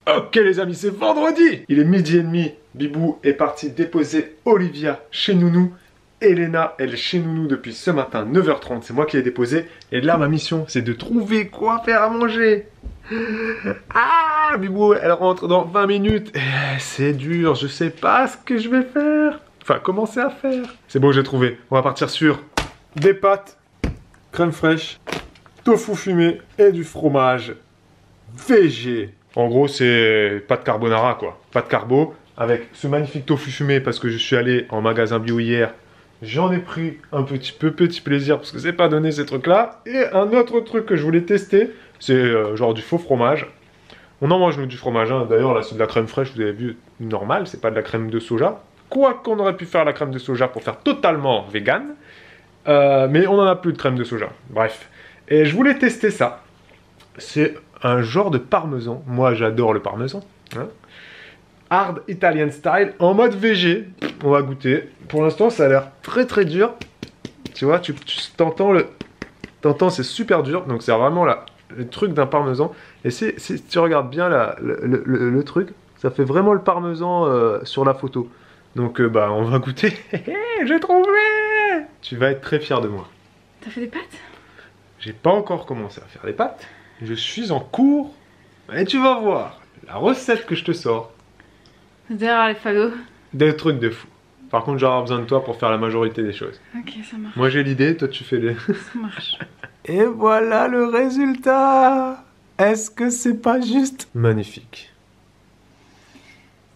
Ok les amis, c'est vendredi. Il est 12h30. Bibou est parti déposer Olivia chez Nounou. Elena, elle est chez Nounou depuis ce matin, 9h30. C'est moi qui l'ai déposée. Et là, ma mission, c'est de trouver quoi faire à manger. Ah, Bibou, elle rentre dans 20 minutes. C'est dur, je sais pas ce que je vais faire. Enfin, commencer à faire. C'est bon, j'ai trouvé. On va partir sur des pâtes, crème fraîche, tofu fumé et du fromage végé. En gros, c'est pâte carbonara, quoi. Pâte carbo avec ce magnifique tofu fumé parce que je suis allé en magasin bio hier. J'en ai pris un petit plaisir parce que c'est pas donné ces trucs-là. Et un autre truc que je voulais tester, c'est genre du faux fromage. On en mange nous du fromage, hein. D'ailleurs là c'est de la crème fraîche, vous avez vu, normal, c'est pas de la crème de soja. Quoi qu'on aurait pu faire la crème de soja pour faire totalement vegan. Mais on en a plus de crème de soja. Bref. Et je voulais tester ça. C'est un genre de parmesan. Moi j'adore le parmesan. Hein. Hard Italian style en mode végé. On va goûter. Pour l'instant ça a l'air très dur. Tu vois, tu t'entends le... T'entends, c'est super dur. Donc c'est vraiment le truc d'un parmesan. Et si tu regardes bien le truc, ça fait vraiment le parmesan sur la photo. Donc bah on va goûter. J'ai trouvé. Tu vas être très fier de moi. T'as fait des pâtes? J'ai pas encore commencé à faire des pâtes. Je suis en cours. Et tu vas voir la recette que je te sors. Derrière les fagots. Des trucs de fou. Par contre j'aurai besoin de toi pour faire la majorité des choses. Ok, ça marche. Moi j'ai l'idée, toi tu fais les... Ça marche. Et voilà le résultat. Est-ce que c'est pas juste magnifique?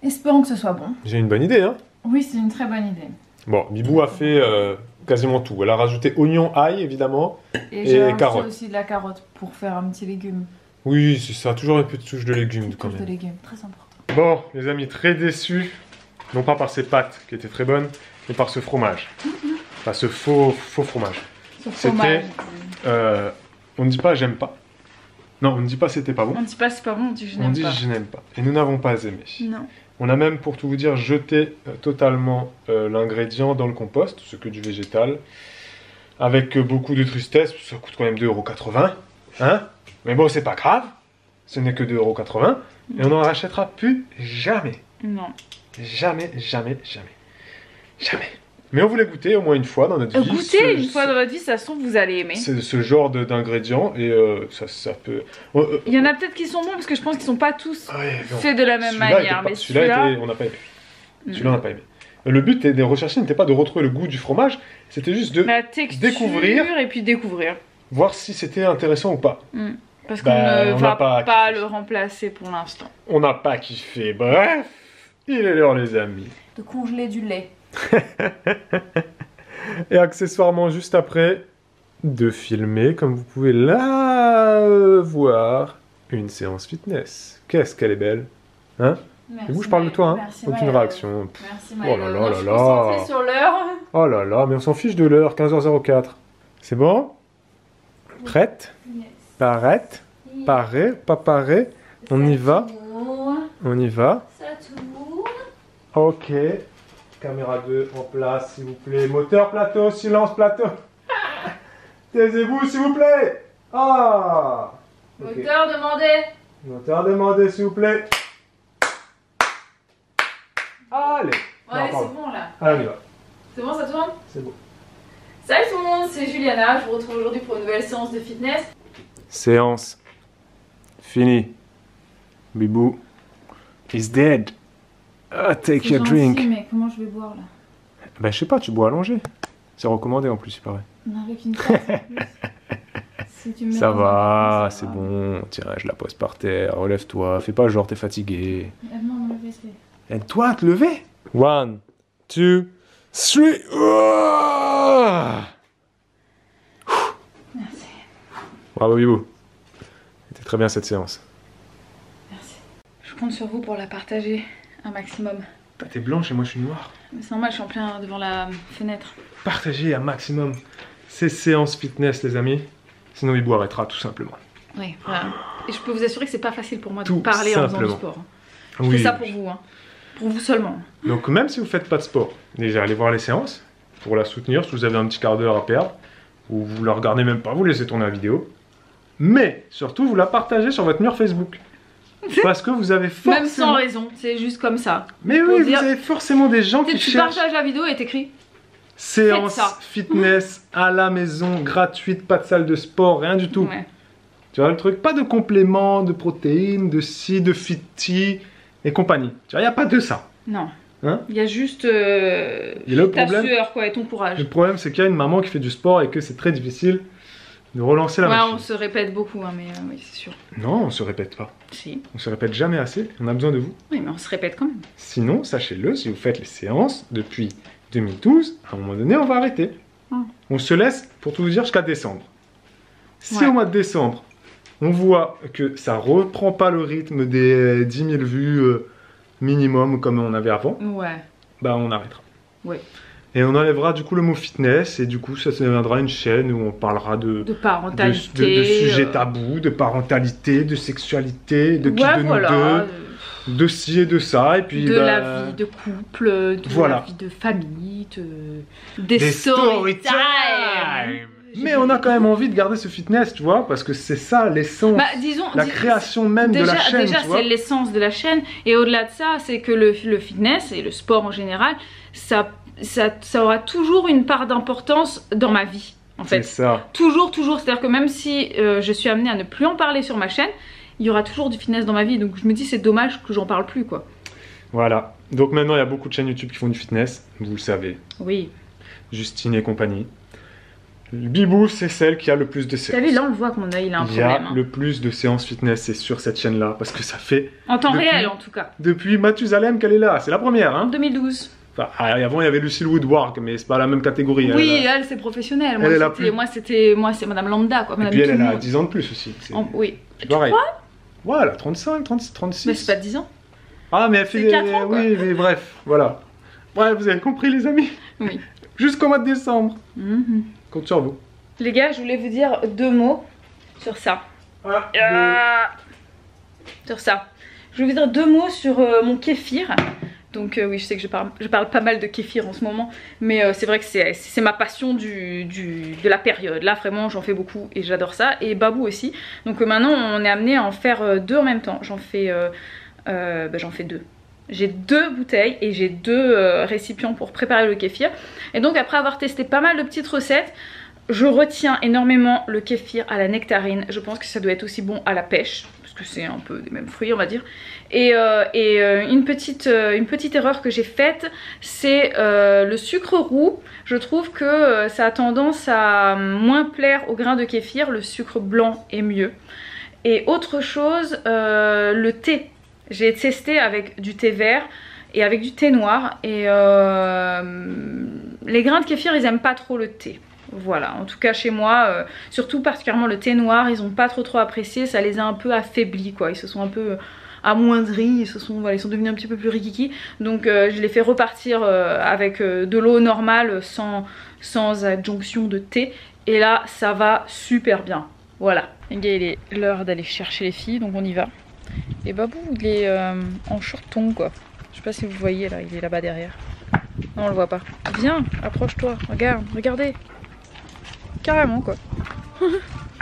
Espérons que ce soit bon. J'ai une bonne idée, hein? Oui, c'est une très bonne idée. Bon, Bibou a fait quasiment tout. Elle a rajouté oignon, ail, évidemment, et j'ai carotte. aussi de la carotte pour faire un petit légume. Oui, c'est ça, toujours une petite touche de légumes quand même. De légumes, très important. Bon, les amis, très déçus. Non pas par ces pâtes, qui étaient très bonnes, mais par ce fromage. Enfin, ce faux fromage. C'était... on ne dit pas « j'aime pas ». Non, on ne dit pas « c'était pas bon ». On ne dit pas « c'est pas bon », on dit « je n'aime pas ». On dit « je n'aime pas ». Et nous n'avons pas aimé. Non. On a même, pour tout vous dire, jeté totalement l'ingrédient dans le compost, ce que du végétal, avec beaucoup de tristesse, ça coûte quand même 2,80 €, hein? Mais bon, c'est pas grave, ce n'est que 2,80 €, et on n'en rachètera plus jamais. Non. Jamais. Mais on voulait goûter au moins une fois dans notre vie. Goûter une fois dans votre vie, ça se trouve, vous allez aimer. C'est ce genre d'ingrédients, et ça peut... Il y en a peut-être qui sont bons, parce que je pense qu'ils sont pas tous faits de la même manière. Mais celui-là, on n'a pas aimé. Celui-là, on n'a pas aimé. Le but de rechercher n'était pas de retrouver le goût du fromage, c'était juste de découvrir. Et puis découvrir. Voir si c'était intéressant ou pas. Parce qu'on ne va pas le remplacer pour l'instant. On n'a pas kiffé. Bref, il est l'heure, les amis. De congeler du lait. Et accessoirement, juste après, de filmer, comme vous pouvez là voir, une séance fitness. Qu'est-ce qu'elle est belle, hein? Merci, et vous, je parle de toi, hein? Merci, aucune réaction. Merci, oh là là là je là. suis sur l'heure. Oh là là, mais on s'en fiche de l'heure, 15h04. C'est bon? Prête? Yes. Parette? Parée? Pas parée? On y va? On y va? Ça tourne. Ok. Caméra 2 en place, s'il vous plaît. Moteur plateau, silence plateau. Taisez-vous, s'il vous plaît. Ah. Okay. Moteur demandé. Moteur demandé, s'il vous plaît. Allez. Ouais, c'est bon là. Allez, on y va. C'est bon, ça tourne? C'est bon. Salut tout le monde, c'est Juliana. Je vous retrouve aujourd'hui pour une nouvelle séance de fitness. Séance finie. Bibou is dead. Take your drink. Mais comment je vais boire là? Ben je sais pas, tu bois allongé. C'est recommandé en plus, il paraît. Non, avec une tasse en plus. Si tu me ça va, c'est bon. Tiens, je la pose par terre. Relève-toi. Fais pas genre t'es fatigué. Aide-moi à me lever. Aide-toi à te lever. 1, 2, 3. Merci. Bravo Bibou. C'était très bien cette séance. Merci. Je compte sur vous pour la partager un maximum. Bah, t'es blanche et moi je suis noire. C'est normal, je suis en plein devant la fenêtre. Partagez un maximum ces séances fitness, les amis. Sinon Bibou arrêtera tout simplement. Oui, voilà. Et je peux vous assurer que c'est pas facile pour moi de tout parler simplement. en faisant du sport. Je fais ça pour vous, hein. Pour vous seulement. Donc même si vous faites pas de sport, déjà allez voir les séances pour la soutenir. Si vous avez un petit quart d'heure à perdre, ou vous la regardez même pas, vous laissez tourner la vidéo. Mais surtout, vous la partagez sur votre mur Facebook. Parce que vous avez forcément... Même sans raison, c'est juste comme ça. Mais oui, vous avez forcément des gens qui cherchent... Tu partages la vidéo et t'écris séance fitness à la maison, gratuite, pas de salle de sport, rien du tout. Ouais. Tu vois le truc, pas de compléments, de protéines, de ci, de fiti et compagnie. Tu vois, il n'y a pas de ça. Non. Hein? Il y a juste ta sueur quoi, et ton courage. Le problème, c'est qu'il y a une maman qui fait du sport et que c'est très difficile de relancer la machine. On se répète beaucoup, hein, mais oui, c'est sûr. Non, on se répète pas. Si. On se répète jamais assez, on a besoin de vous. Oui, mais on se répète quand même. Sinon, sachez-le, si vous faites les séances depuis 2012, à un moment donné, on va arrêter. On se laisse, pour tout vous dire, jusqu'à décembre. Si au mois de décembre, on voit que ça reprend pas le rythme des 10 000 vues minimum comme on avait avant, bah on arrêtera. Ouais. Et on enlèvera du coup le mot fitness et du coup ça deviendra une chaîne où on parlera de parentalité, de sujets tabous, de parentalité, de sexualité, de qui de nous deux, de ci et de ça et puis de la vie de couple, de la vie de famille, des story time. Mais on a quand même envie de garder ce fitness, tu vois, parce que c'est ça l'essence, la création même de la chaîne. Déjà, c'est l'essence de la chaîne, et au-delà de ça, c'est que le fitness et le sport en général, ça aura toujours une part d'importance dans ma vie, en fait. C'est ça. Toujours, c'est-à-dire que même si je suis amenée à ne plus en parler sur ma chaîne, il y aura toujours du fitness dans ma vie, donc je me dis c'est dommage que j'en parle plus, quoi. Voilà, donc maintenant il y a beaucoup de chaînes YouTube qui font du fitness, vous le savez. Oui. Justine et compagnie. Bibou, c'est celle qui a le plus de séances. T'as vu, là on le voit que mon œil il a un problème. Il y a le plus de séances fitness, c'est sur cette chaîne-là, parce que ça fait... En temps réel en tout cas. Depuis Mathusalem qu'elle est là, c'est la première, hein. 2012. Enfin, avant il y avait Lucille Woodward, mais c'est pas la même catégorie. Oui, elle c'est professionnel. Moi c'est Madame Lambda, quoi. Madame et puis elle a 10 ans de plus aussi. Oui. C'est pareil. Ouais, elle a 35, 36. Mais c'est pas 10 ans. Ah, mais elle fait... 4 ans, quoi. Oui, mais bref, voilà. Ouais, vous avez compris les amis. Oui. Jusqu'au mois de décembre. Compte sur vous. Les gars, je voulais vous dire 2 mots sur ça. Sur ça. Je voulais vous dire 2 mots sur mon kéfir. Donc oui, je sais que je parle pas mal de kéfir en ce moment. Mais c'est vrai que c'est ma passion de la période. Là, vraiment, j'en fais beaucoup et j'adore ça. Et Babou aussi. Donc maintenant, on est amené à en faire 2 en même temps. J'en fais 2. J'ai 2 bouteilles et j'ai 2 récipients pour préparer le kéfir. Et donc après avoir testé pas mal de petites recettes, je retiens énormément le kéfir à la nectarine. Je pense que ça doit être aussi bon à la pêche, parce que c'est un peu des mêmes fruits on va dire. Et une petite erreur que j'ai faite, c'est le sucre roux. Je trouve que ça a tendance à moins plaire au grain de kéfir. Le sucre blanc est mieux. Et autre chose, le thé. J'ai testé avec du thé vert et avec du thé noir. Et les grains de kéfir, ils aiment pas trop le thé. Voilà, en tout cas chez moi, surtout particulièrement le thé noir, ils ont pas trop apprécié. Ça les a un peu affaiblis, quoi. Ils se sont un peu amoindris, ils sont devenus un petit peu plus rikiki. Donc je les fais repartir avec de l'eau normale, sans adjonction de thé. Et là, ça va super bien. Voilà. Les gars, il est l'heure d'aller chercher les filles, donc on y va. Et Babou, il est en shorton, quoi. Je sais pas si vous voyez, là, il est là-bas derrière. Non, on le voit pas. Viens, approche-toi, regardez. Carrément, quoi.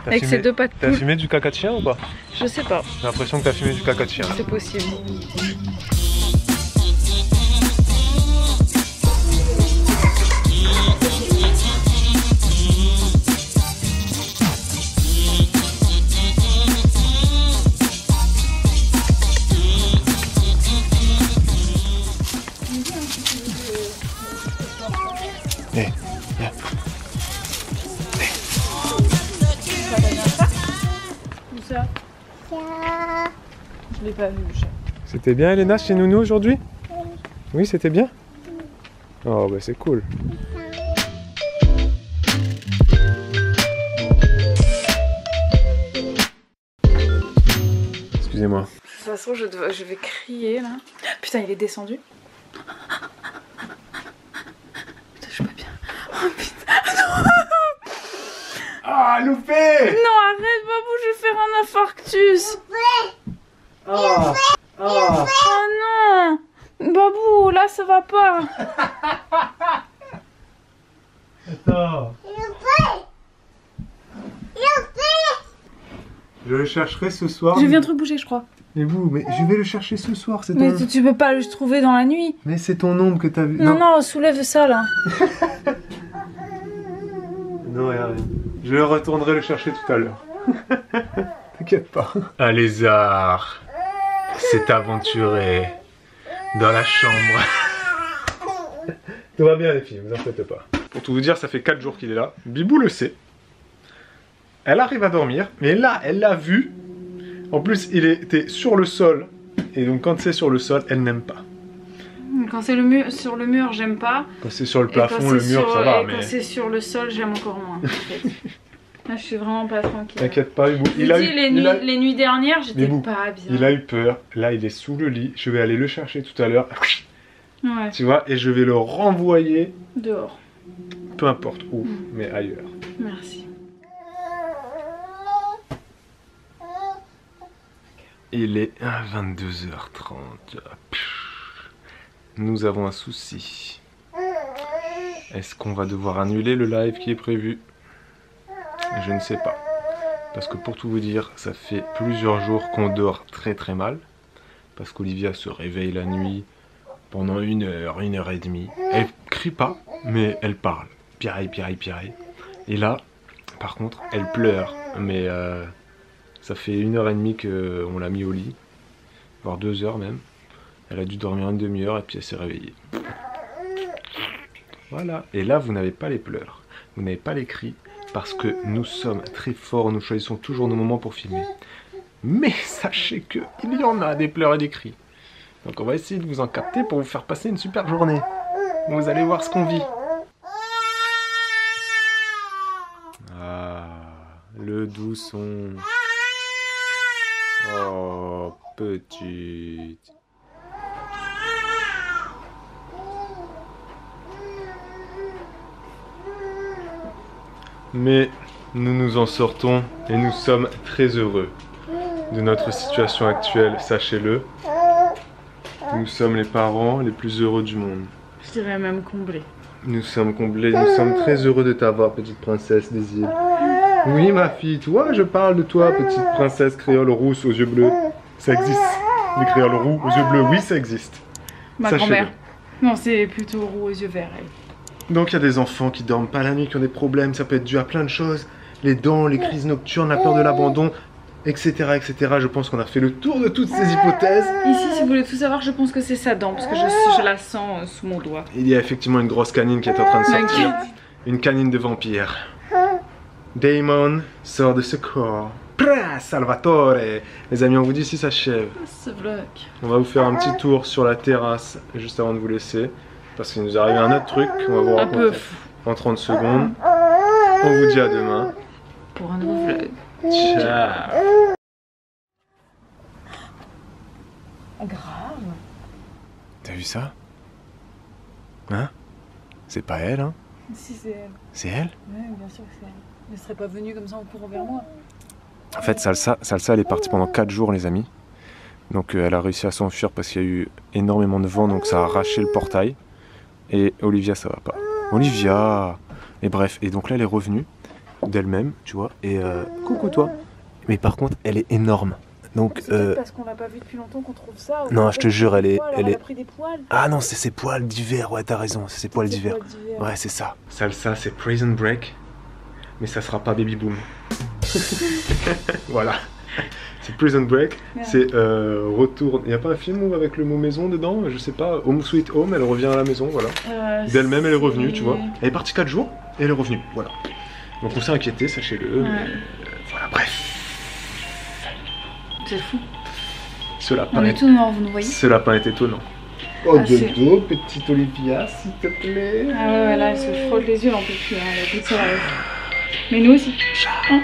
Avec ses 2 pattes. T'as fumé du caca de chien ou pas? Je sais pas. J'ai l'impression que t'as fumé du caca de chien. C'est possible. Je l'ai pas vu, le chat. C'était bien Elena chez Nounou aujourd'hui? Oui, c'était bien? Oh bah c'est cool. Excusez-moi. De toute façon, je vais crier là. Putain, il est descendu. Putain, je suis pas bien. Oh putain, non. Ah, loupé! Non, arrête, Babou, je vais faire un infarctus. Ah. Oh non! Babou, là ça va pas. Attends. Je le chercherai ce soir. J'ai vu un truc bouger, je crois. Mais vous, mais je vais le chercher ce soir, c'est Mais ton... tu peux pas le trouver dans la nuit. Mais c'est ton ombre que t'as vu. Non, non, soulève ça là. Non, y'a rien. Je retournerai le chercher tout à l'heure. T'inquiète pas. Un lézard s'est aventuré dans la chambre. Tout va bien les filles, vous en faites pas. Pour tout vous dire, ça fait 4 jours qu'il est là. Bibou le sait. Elle arrive à dormir, mais là, elle l'a vu. En plus, il était sur le sol. Et donc, quand c'est sur le sol, elle n'aime pas. Quand c'est sur le mur, j'aime pas. Quand c'est sur le plafond, le mur, ça va. Et quand c'est sur le sol, j'aime encore moins. En fait. Là, je suis vraiment pas tranquille. T'inquiète pas, Bibou. Les nuits dernières, j'étais pas bien. Il a eu peur. Là, il est sous le lit. Je vais aller le chercher tout à l'heure. Ouais. Tu vois, et je vais le renvoyer. Dehors. Peu importe où, mais ailleurs. Merci. Il est à 22h30. Nous avons un souci. Est-ce qu'on va devoir annuler le live qui est prévu? Je ne sais pas. Parce que pour tout vous dire, ça fait plusieurs jours qu'on dort très très mal. Parce qu'Olivia se réveille la nuit pendant 1 heure, 1 heure et demie. Elle crie pas, mais elle parle. Piraille, piraille, piraille. Et là, par contre, elle pleure. Mais ça fait 1 heure et demie qu'on l'a mis au lit. Voire 2 heures même. Elle a dû dormir 1 demi-heure et puis elle s'est réveillée. Voilà. Et là, vous n'avez pas les pleurs. Vous n'avez pas les cris. Parce que nous sommes très forts. Nous choisissons toujours nos moments pour filmer. Mais sachez qu'il y en a des pleurs et des cris. Donc on va essayer de vous en capter pour vous faire passer une super journée. Vous allez voir ce qu'on vit. Ah, le doux son. Oh, petite. Mais nous nous en sortons et nous sommes très heureux de notre situation actuelle, sachez-le. Nous sommes les parents les plus heureux du monde. Je dirais même comblés. Nous sommes comblés, nous sommes très heureux de t'avoir, petite princesse des îles. Oui, ma fille, toi, je parle de toi, petite princesse créole rousse aux yeux bleus. Ça existe. Les créoles roux aux yeux bleus, oui, ça existe. Ma grand-mère. Non, c'est plutôt roux aux yeux verts, elle. Donc, il y a des enfants qui dorment pas la nuit, qui ont des problèmes, ça peut être dû à plein de choses. Les dents, les crises nocturnes, la peur de l'abandon, etc., etc. Je pense qu'on a fait le tour de toutes ces hypothèses. Ici, si vous voulez tout savoir, je pense que c'est sa dent, parce que je la sens sous mon doigt. Il y a effectivement une grosse canine qui est en train de sortir. Une canine de vampire. Damon sort de ce corps. Prah, Salvatore. Les amis, on vous dit si ça s'achève. Ce vlog. On va vous faire un petit tour sur la terrasse, juste avant de vous laisser. Parce qu'il nous est arrivé un autre truc, on va vous raconter en 30 secondes. On vous dit à demain. Pour un nouveau vlog. Ciao. Grave. T'as vu ça? Hein? C'est pas elle, hein? Si, c'est elle. C'est elle? Oui, bien sûr que c'est elle. Elle ne serait pas venue comme ça en courant vers moi. En fait, Salsa, elle est partie pendant 4 jours, les amis. Donc elle a réussi à s'enfuir parce qu'il y a eu énormément de vent, donc ça a arraché le portail. Et Olivia, ça va pas. Olivia! Et bref, et donc là, elle est revenue d'elle-même, tu vois. Et coucou toi! Mais par contre, elle est énorme. Donc, c'est peut-être parce qu'on l'a pas vue depuis longtemps qu'on trouve ça. Non, je te jure, elle est... Elle a pris des poils. Ah non, c'est ses poils d'hiver, ouais, t'as raison, c'est ses poils d'hiver. Ouais, c'est ça. Salsa, c'est Prison Break, mais ça sera pas Baby Boom. Voilà. C'est Prison Break, c'est retour... Il n'y a pas un film avec le mot maison dedans? Je sais pas, Home Sweet Home, elle revient à la maison, voilà. D'elle-même, elle est revenue, tu vois. Elle est partie 4 jours, et elle est revenue, voilà. Donc on s'est inquiété, sachez-le. Voilà, bref. C'est fou. Ce lapin on est tout noir, vous nous voyez? Ce lapin est étonnant. Oh, de dos, petite Olivia, s'il te plaît. Ah ouais, là, elle se frotte les yeux, elle en peut plus, hein, elle a plus de ça. Mais nous aussi. Hein?